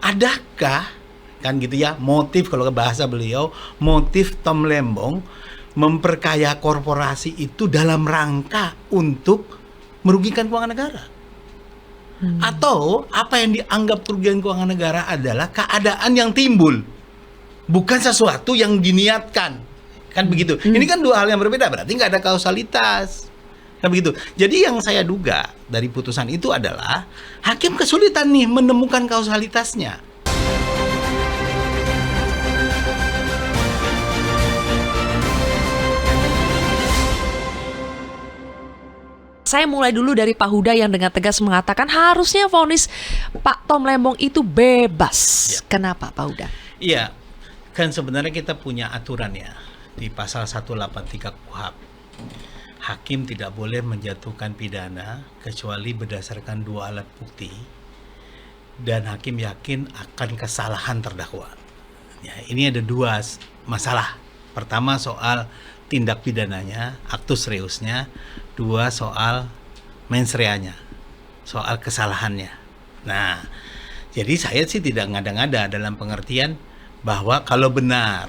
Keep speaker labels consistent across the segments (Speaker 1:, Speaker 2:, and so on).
Speaker 1: adakah kan gitu ya motif, kalau bahasa beliau, motif Tom Lembong memperkaya korporasi itu dalam rangka untuk merugikan keuangan negara? Atau apa yang dianggap kerugian keuangan negara adalah keadaan yang timbul, bukan sesuatu yang diniatkan, kan begitu? Ini kan dua hal yang berbeda, berarti nggak ada kausalitas, kan begitu? Jadi yang saya duga dari putusan itu adalah hakim kesulitan nih menemukan kausalitasnya.
Speaker 2: Saya mulai dulu dari Pak Huda yang dengan tegas mengatakan harusnya vonis Pak Tom Lembong itu bebas.
Speaker 1: Ya.
Speaker 2: Kenapa Pak Huda?
Speaker 1: Iya, kan sebenarnya kita punya aturan ya di pasal 183 KUHP. Hakim tidak boleh menjatuhkan pidana kecuali berdasarkan dua alat bukti dan hakim yakin akan kesalahan terdakwa. Ya, ini ada dua masalah. Pertama soal tindak pidananya, actus reusnya. Dua soal mens reanya, soal kesalahannya. Nah, jadi saya sih tidak ngada-ngada dalam pengertian bahwa kalau benar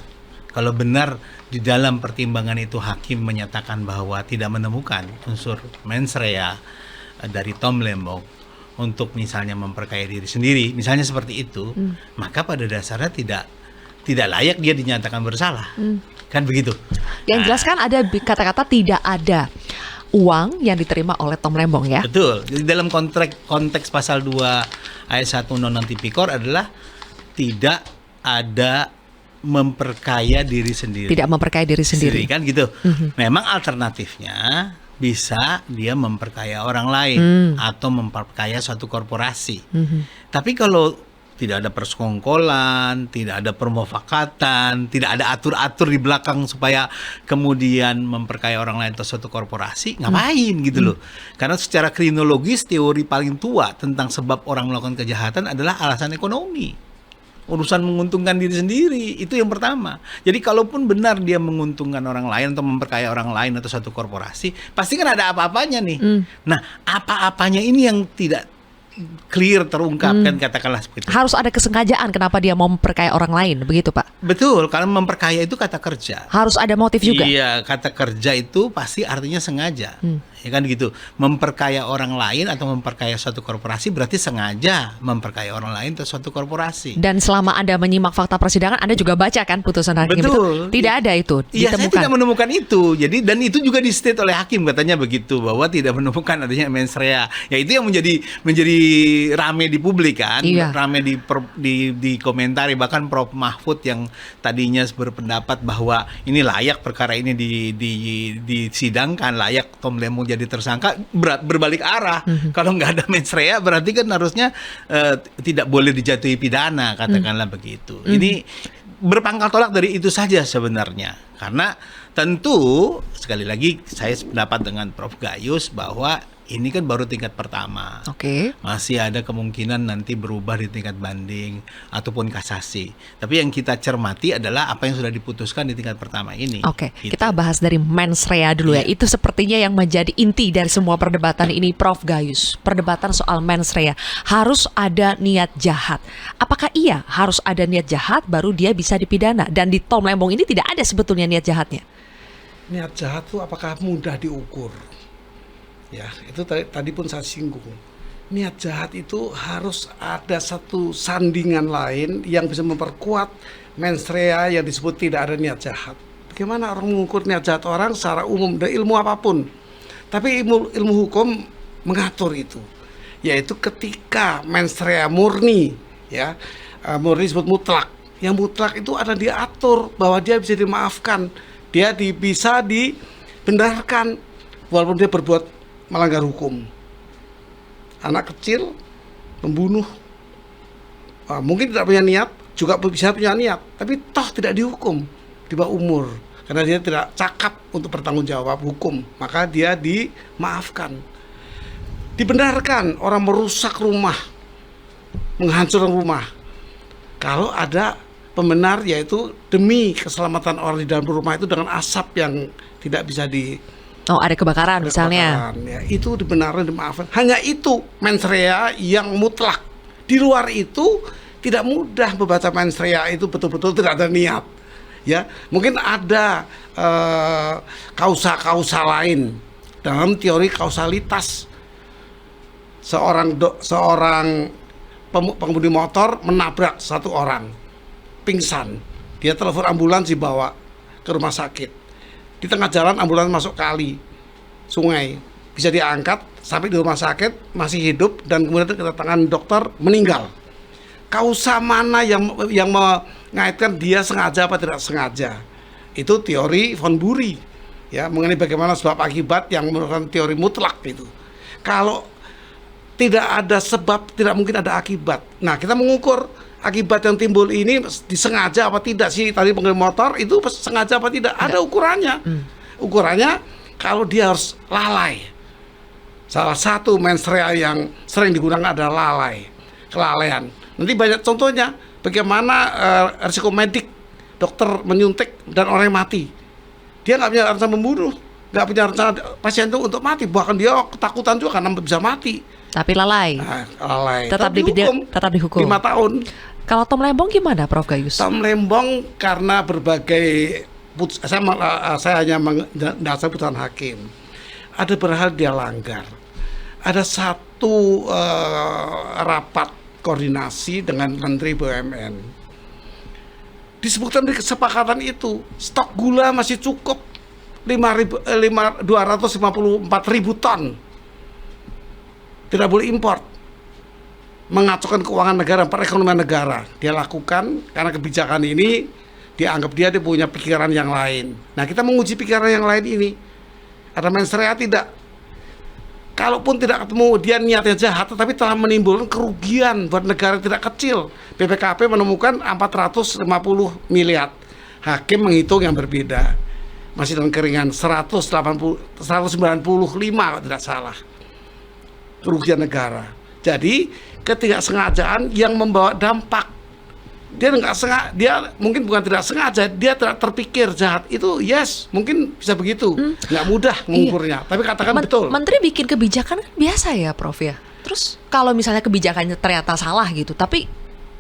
Speaker 1: di dalam pertimbangan itu hakim menyatakan bahwa tidak menemukan unsur mens rea dari Tom Lembong untuk misalnya memperkaya diri sendiri, misalnya seperti itu, maka pada dasarnya tidak layak dia dinyatakan bersalah. Kan begitu.
Speaker 2: Yang jelas kan ada kata-kata tidak ada uang yang diterima oleh Tom Lembong ya.
Speaker 1: Betul. Di dalam konteks pasal 2 ayat 1 Undang-Undang Tipikor adalah tidak ada memperkaya diri sendiri.
Speaker 2: Tidak memperkaya diri sendiri.
Speaker 1: Kan gitu. Memang alternatifnya bisa dia memperkaya orang lain atau memperkaya suatu korporasi. Tapi kalau tidak ada persekongkolan, tidak ada permufakatan, tidak ada atur-atur di belakang supaya kemudian memperkaya orang lain atau suatu korporasi, ngapain gitu loh. Karena secara kriminologis teori paling tua tentang sebab orang melakukan kejahatan adalah alasan ekonomi. Urusan menguntungkan diri sendiri, itu yang pertama. Jadi kalaupun benar dia menguntungkan orang lain atau memperkaya orang lain atau suatu korporasi, pasti kan ada apa-apanya nih. Nah, apa-apanya ini yang tidak clear terungkap kan, katakanlah seperti itu.
Speaker 2: Harus ada kesengajaan kenapa dia mau memperkaya orang lain, begitu Pak?
Speaker 1: Betul, karena memperkaya itu kata kerja.
Speaker 2: Harus ada motif juga.
Speaker 1: Iya, kata kerja itu pasti artinya sengaja. Ya kan gitu. Memperkaya orang lain atau memperkaya suatu korporasi berarti sengaja memperkaya orang lain atau suatu korporasi.
Speaker 2: Dan selama Anda menyimak fakta persidangan, Anda juga baca kan putusan hakim itu? Tidak ada itu
Speaker 1: Iya,
Speaker 2: ditemukan.
Speaker 1: saya tidak menemukan itu. Jadi dan itu juga di state oleh hakim katanya begitu, bahwa tidak menemukan adanya mens rea. Ya itu yang menjadi rame di publik kan, rame di komentari, bahkan Prof Mahfud yang tadinya berpendapat bahwa ini layak perkara ini disidangkan, layak Tom Lembong jadi tersangka, berbalik arah. Kalau nggak ada mens rea berarti kan harusnya tidak boleh dijatuhi pidana, katakanlah begitu. Ini berpangkal tolak dari itu saja sebenarnya, karena tentu sekali lagi saya sependapat dengan Prof Gayus bahwa ini kan baru tingkat pertama. Masih ada kemungkinan nanti berubah di tingkat banding ataupun kasasi. Tapi yang kita cermati adalah apa yang sudah diputuskan di tingkat pertama ini.
Speaker 2: Gitu. Kita bahas dari mens rea dulu ya. Itu sepertinya yang menjadi inti dari semua perdebatan ini, Prof Gayus. Perdebatan soal mens rea. Harus ada niat jahat. Apakah iya harus ada niat jahat baru dia bisa dipidana? Dan di Tom Lembong ini tidak ada sebetulnya niat jahatnya.
Speaker 3: Niat jahat itu apakah mudah diukur? Ya, itu tadi pun saya singgung. Niat jahat itu harus ada satu sandingan lain yang bisa memperkuat mens rea yang disebut tidak ada niat jahat. Bagaimana orang mengukur niat jahat orang secara umum dari ilmu apapun? Tapi ilmu hukum mengatur itu, yaitu ketika mens rea murni, ya, murni disebut mutlak. Yang mutlak itu ada diatur bahwa dia bisa dimaafkan, dia bisa dibenarkan walaupun dia berbuat melanggar hukum. Anak kecil membunuh, mungkin tidak punya niat, juga bisa punya niat, tapi toh tidak dihukum di bawah umur karena dia tidak cakap untuk bertanggung jawab hukum, maka dia dimaafkan. Dibenarkan orang merusak rumah, menghancurkan rumah, kalau ada pembenar, yaitu demi keselamatan orang di dalam rumah itu dengan asap yang tidak bisa
Speaker 2: ada kebakaran misalnya.
Speaker 3: Ya, itu dibenarkan, dimaafkan. Hanya itu mens rea yang mutlak. Di luar itu tidak mudah membaca mens rea itu betul-betul tidak ada niat. Ya, mungkin ada kausa-kausa lain dalam teori kausalitas. Seorang pengemudi motor menabrak satu orang, pingsan. Dia telepon ambulans, dibawa ke rumah sakit. Di tengah jalan ambulans masuk kali, sungai, bisa diangkat sampai di rumah sakit masih hidup dan kemudian kedatangan dokter meninggal. Kausa mana yang mengaitkan dia sengaja apa tidak sengaja? Itu teori von Bury, ya, mengenai bagaimana sebab akibat yang merupakan teori mutlak itu. Kalau tidak ada sebab, tidak mungkin ada akibat. Nah, kita mengukur akibat yang timbul ini disengaja apa tidak sih. Tadi pengendara motor itu sengaja apa tidak, ada ukurannya. Ukurannya kalau dia harus lalai. Salah satu mens rea yang sering digunakan adalah lalai, kelalaian. Nanti banyak contohnya bagaimana risiko medik, dokter menyuntik dan orang yang mati. Dia nggak punya rencana membunuh, nggak punya rencana pasien itu untuk mati, bahkan dia ketakutan juga karena bisa mati.
Speaker 2: Tapi lalai.
Speaker 3: Nah, lalai.
Speaker 2: Tetap dihukum.
Speaker 3: 5 tahun.
Speaker 2: Kalau Tom Lembong gimana, Prof Gayus?
Speaker 3: Tom Lembong karena berbagai saya hanya mendasar putusan hakim. Ada berhal dia langgar. Ada satu rapat koordinasi dengan Menteri BUMN. Disebutkan di kesepakatan itu stok gula masih cukup 254.000 ton. Tidak boleh impor. Mengacaukan keuangan negara, perekonomian negara. Dia lakukan karena kebijakan ini dianggap dia punya pikiran yang lain. Nah, kita menguji pikiran yang lain ini. Ada mens rea tidak? Kalaupun tidak ketemu dia niatnya jahat, tetapi telah menimbulkan kerugian buat negara tidak kecil. BPKP menemukan 450 miliar. Hakim menghitung yang berbeda. Masih dengan keringan 195 kalau tidak salah. Kerugian negara. Jadi ketidaksengajaan yang membawa dampak. Dia nggak sengaja, dia mungkin bukan tidak sengaja, dia tidak terpikir jahat itu, yes, mungkin bisa begitu. Nggak mudah mengukurnya, tapi katakan betul.
Speaker 2: Menteri bikin kebijakan kan biasa ya, Prof ya. Terus kalau misalnya kebijakannya ternyata salah gitu, tapi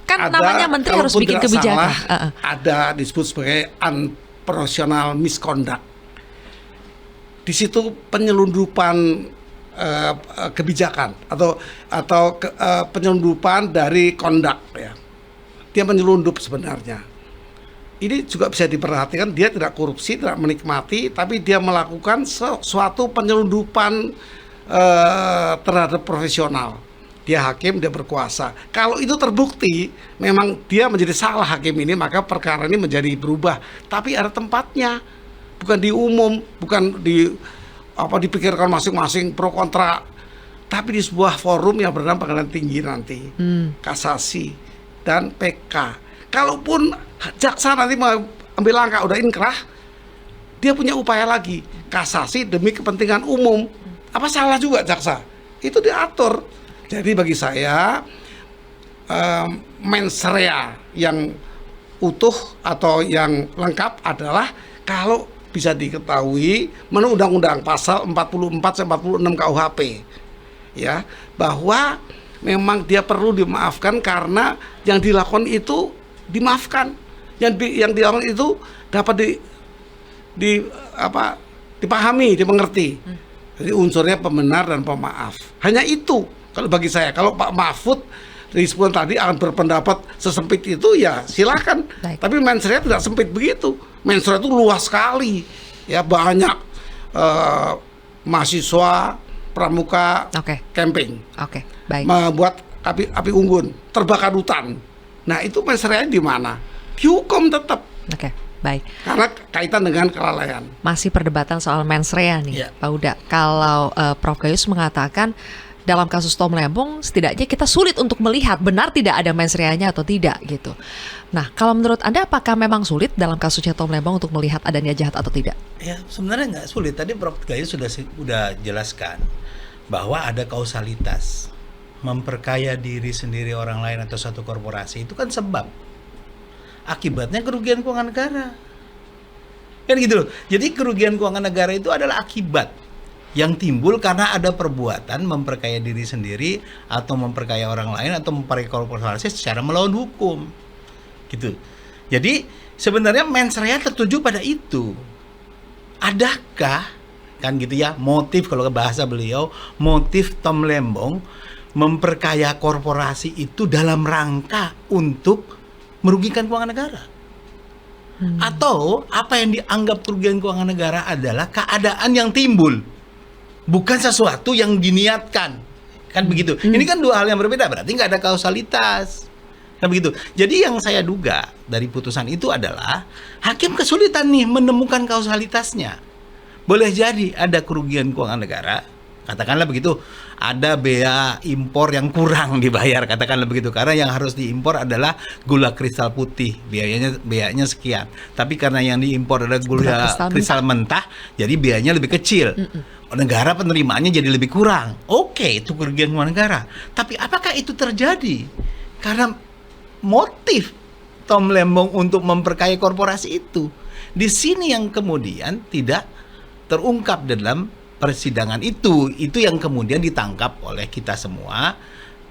Speaker 2: kan namanya menteri harus bikin kebijakan.
Speaker 3: Salah, ada disebut sebagai unprofessional misconduct. Di situ penyelundupan kebijakan atau penyelundupan dari conduct, ya. Dia menyelundup sebenarnya. Ini juga bisa diperhatikan, dia tidak korupsi, tidak menikmati, tapi dia melakukan suatu penyelundupan terhadap profesional. Dia hakim, dia berkuasa. Kalau itu terbukti, memang dia menjadi salah hakim ini, maka perkara ini menjadi berubah. Tapi ada tempatnya, bukan di umum, bukan dipikirkan masing-masing pro kontra, tapi di sebuah forum yang bernama pengadilan tinggi nanti, kasasi dan PK. Kalaupun jaksa nanti mengambil langkah udah inkrah, dia punya upaya lagi kasasi demi kepentingan umum. Apa salah juga jaksa? Itu diatur. Jadi bagi saya mens rea yang utuh atau yang lengkap adalah kalau bisa diketahui menurut undang-undang pasal 44 sampai 46 KUHP, ya, bahwa memang dia perlu dimaafkan karena yang dilakukan itu dimaafkan, yang dilakukan itu dapat dipahami, dimengerti. Jadi unsurnya pembenar dan pemaaf. Hanya itu kalau bagi saya. Kalau Pak Mahfud disebut tadi akan berpendapat sesempit itu, ya silakan.
Speaker 2: Baik.
Speaker 3: Tapi mens rea tidak sempit begitu. Mens rea itu luas sekali. Ya, banyak mahasiswa pramuka camping.
Speaker 2: Baik.
Speaker 3: Membuat api unggun, terbakar hutan. Nah, itu mens rea di mana? Dihukum tetap.
Speaker 2: Baik.
Speaker 3: Karena kaitan dengan kelalaian.
Speaker 2: Masih perdebatan soal mens rea nih,
Speaker 1: Ya.
Speaker 2: Pak Huda. Kalau Prof Gayus mengatakan dalam kasus Tom Lembong setidaknya kita sulit untuk melihat benar tidak ada mens rea-nya atau tidak gitu. Nah, kalau menurut Anda apakah memang sulit dalam kasusnya Tom Lembong untuk melihat ada niat jahat atau tidak?
Speaker 1: Ya, sebenarnya nggak sulit. Tadi Prof Gayus sudah jelaskan bahwa ada kausalitas. Memperkaya diri sendiri, orang lain, atau satu korporasi itu kan sebab. Akibatnya kerugian keuangan negara. Kan gitu loh. Jadi kerugian keuangan negara itu adalah akibat yang timbul karena ada perbuatan memperkaya diri sendiri atau memperkaya orang lain atau memperkaya korporasi secara melawan hukum. Gitu. Jadi sebenarnya mens rea tertuju pada itu. Adakah kan gitu ya motif, kalau ke bahasa beliau, motif Tom Lembong memperkaya korporasi itu dalam rangka untuk merugikan keuangan negara? Atau apa yang dianggap kerugian keuangan negara adalah keadaan yang timbul, bukan sesuatu yang diniatkan, kan begitu? Ini kan dua hal yang berbeda, berarti nggak ada kausalitas, kan begitu? Jadi yang saya duga dari putusan itu adalah hakim kesulitan nih menemukan kausalitasnya. Boleh jadi ada kerugian keuangan negara, katakanlah begitu, ada bea impor yang kurang dibayar, katakanlah begitu, karena yang harus diimpor adalah gula kristal putih, beanya sekian. Tapi karena yang diimpor adalah gula kristal mentah, jadi beanya lebih kecil. Negara penerimaannya jadi lebih kurang. Oke, itu kerugian keuangan negara. Tapi apakah itu terjadi karena motif Tom Lembong untuk memperkaya korporasi itu? Di sini yang kemudian tidak terungkap dalam persidangan itu yang kemudian ditangkap oleh kita semua.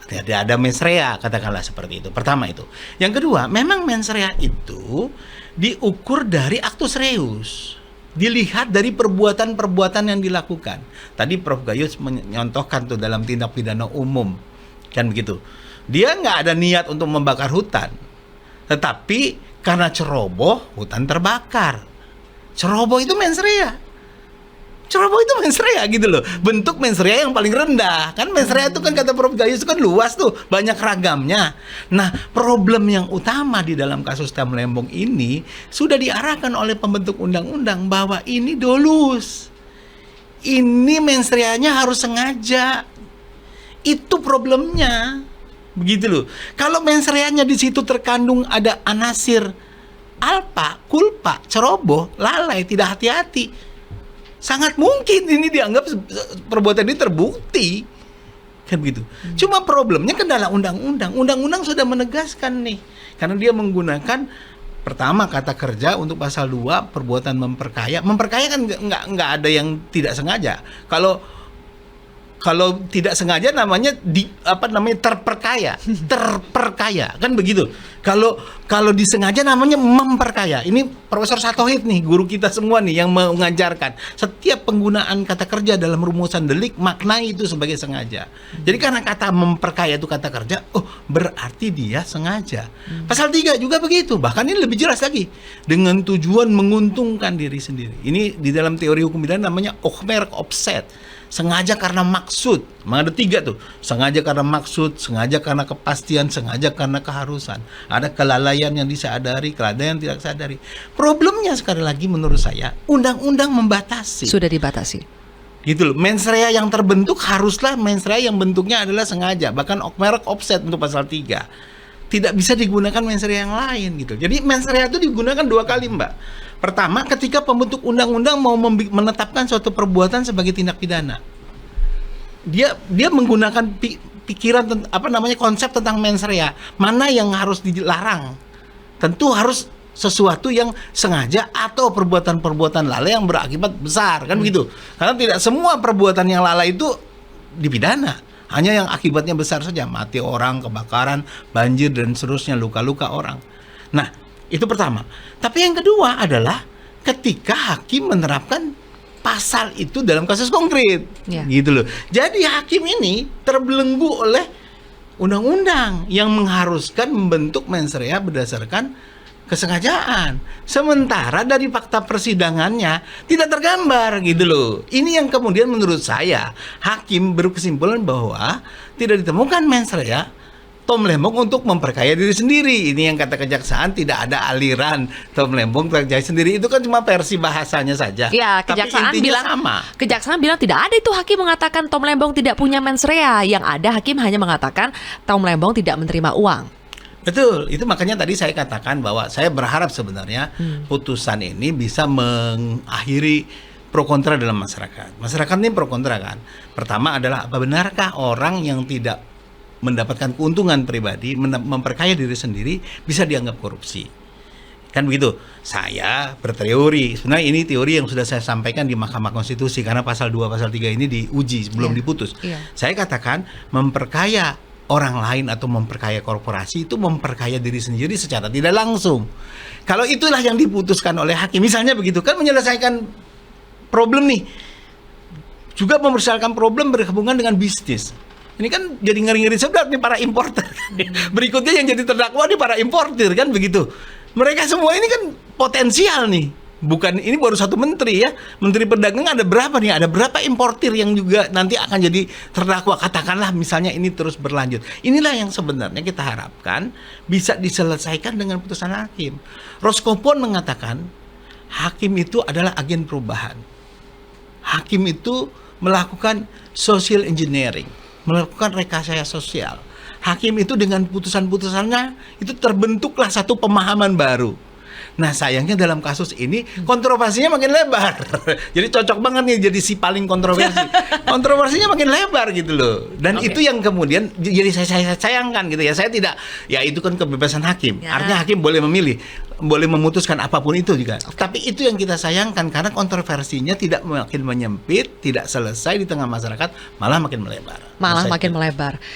Speaker 1: Ada mens rea, katakanlah seperti itu. Pertama itu. Yang kedua, memang mens rea itu diukur dari actus reus, dilihat dari perbuatan-perbuatan yang dilakukan. Tadi Prof Gayus menyontohkan tuh dalam tindak pidana umum, kan begitu. Dia nggak ada niat untuk membakar hutan, tetapi karena ceroboh hutan terbakar. Ceroboh itu mens rea. Ceroboh itu mens rea gitu loh. Bentuk mens rea yang paling rendah. Kan mens rea itu kan kata Prof Gayus itu kan luas tuh, banyak ragamnya. Nah, problem yang utama di dalam kasus Tom Lembong ini sudah diarahkan oleh pembentuk undang-undang bahwa ini dolus. Ini mens reanya harus sengaja. Itu problemnya. Begitu loh. Kalau mens reanya di situ terkandung ada anasir alpa, kulpa, ceroboh, lalai, tidak hati-hati, sangat mungkin ini dianggap perbuatan ini terbukti, kan begitu. Cuma problemnya kan dalam undang-undang sudah menegaskan nih, karena dia menggunakan pertama kata kerja untuk pasal 2 perbuatan memperkaya kan nggak ada yang tidak sengaja. Kalau tidak sengaja namanya terperkaya kan begitu. Kalau disengaja namanya memperkaya. Ini Profesor Satohid nih, guru kita semua nih yang mengajarkan. Setiap penggunaan kata kerja dalam rumusan delik maknai itu sebagai sengaja. Jadi karena kata memperkaya itu kata kerja, berarti dia sengaja. Pasal 3 juga begitu. Bahkan ini lebih jelas lagi, dengan tujuan menguntungkan diri sendiri. Ini di dalam teori hukum pidana namanya okhmerk offset. Sengaja karena maksud. Ada 3 tuh. Sengaja karena maksud, sengaja karena kepastian, sengaja karena keharusan. Ada kelalaian yang disadari, kelalaian yang tidak sadari. Problemnya sekali lagi menurut saya, undang-undang membatasi.
Speaker 2: Sudah dibatasi.
Speaker 1: Gitu loh. Mens rea yang terbentuk haruslah mens rea yang bentuknya adalah sengaja. Bahkan okhmerk offset untuk pasal 3. Tidak bisa digunakan mens rea yang lain gitu. Jadi mens rea itu digunakan 2 kali, Mbak. Pertama, ketika pembentuk undang-undang mau menetapkan suatu perbuatan sebagai tindak pidana, dia menggunakan pikiran konsep tentang mens rea. Mana yang harus dilarang? Tentu harus sesuatu yang sengaja atau perbuatan-perbuatan lalai yang berakibat besar, kan begitu? Karena tidak semua perbuatan yang lalai itu dipidana. Hanya yang akibatnya besar saja, mati orang, kebakaran, banjir dan seterusnya, luka-luka orang. Nah, itu pertama. Tapi yang kedua adalah ketika hakim menerapkan pasal itu dalam kasus konkret, gitu loh. Jadi hakim ini terbelenggu oleh undang-undang yang mengharuskan membentuk mens rea berdasarkan kesengajaan. Sementara dari fakta persidangannya tidak tergambar, gitu loh. Ini yang kemudian menurut saya hakim berkesimpulan bahwa tidak ditemukan mens rea Tom Lembong untuk memperkaya diri sendiri. Ini yang kata kejaksaan tidak ada aliran Tom Lembong perkaya sendiri. Itu kan cuma versi bahasanya saja.
Speaker 2: Ya, kejaksaan bilang tidak ada itu hakim mengatakan Tom Lembong tidak punya mens rea. Yang ada hakim hanya mengatakan Tom Lembong tidak menerima uang.
Speaker 1: Betul, itu makanya tadi saya katakan bahwa saya berharap sebenarnya putusan ini bisa mengakhiri pro kontra dalam masyarakat. Masyarakat ini pro kontra kan. Pertama adalah benarkah orang yang tidak mendapatkan keuntungan pribadi, memperkaya diri sendiri bisa dianggap korupsi. Kan begitu. Saya berteori, sebenarnya ini teori yang sudah saya sampaikan di Mahkamah Konstitusi karena pasal 2 pasal 3 ini diuji sebelum diputus. Saya katakan memperkaya orang lain atau memperkaya korporasi itu memperkaya diri sendiri secara tidak langsung. Kalau itulah yang diputuskan oleh hakim, misalnya begitu, kan menyelesaikan problem nih. Juga menyelesaikan problem berhubungan dengan bisnis. Ini kan jadi ngeri-ngeri sedap nih para importer. Berikutnya yang jadi terdakwa nih para importer, kan begitu. Mereka semua ini kan potensial nih. Bukan, ini baru satu menteri ya. Menteri perdagangan ada berapa nih? Ada berapa importir yang juga nanti akan jadi terdakwa? Katakanlah misalnya ini terus berlanjut. Inilah yang sebenarnya kita harapkan bisa diselesaikan dengan putusan hakim. Roskopon mengatakan hakim itu adalah agen perubahan. Hakim itu melakukan social engineering, melakukan rekayasa sosial. Hakim itu dengan putusan-putusannya itu terbentuklah satu pemahaman baru. Nah sayangnya dalam kasus ini kontroversinya makin lebar. Jadi cocok banget nih jadi si paling kontroversi. Kontroversinya makin lebar gitu loh. Dan itu yang kemudian jadi saya sayangkan gitu ya. Saya tidak, ya itu kan kebebasan hakim. Artinya hakim boleh memilih, boleh memutuskan apapun itu juga. Tapi itu yang kita sayangkan karena kontroversinya tidak makin menyempit, tidak selesai di tengah masyarakat, malah makin melebar.
Speaker 2: Malah makin melebar.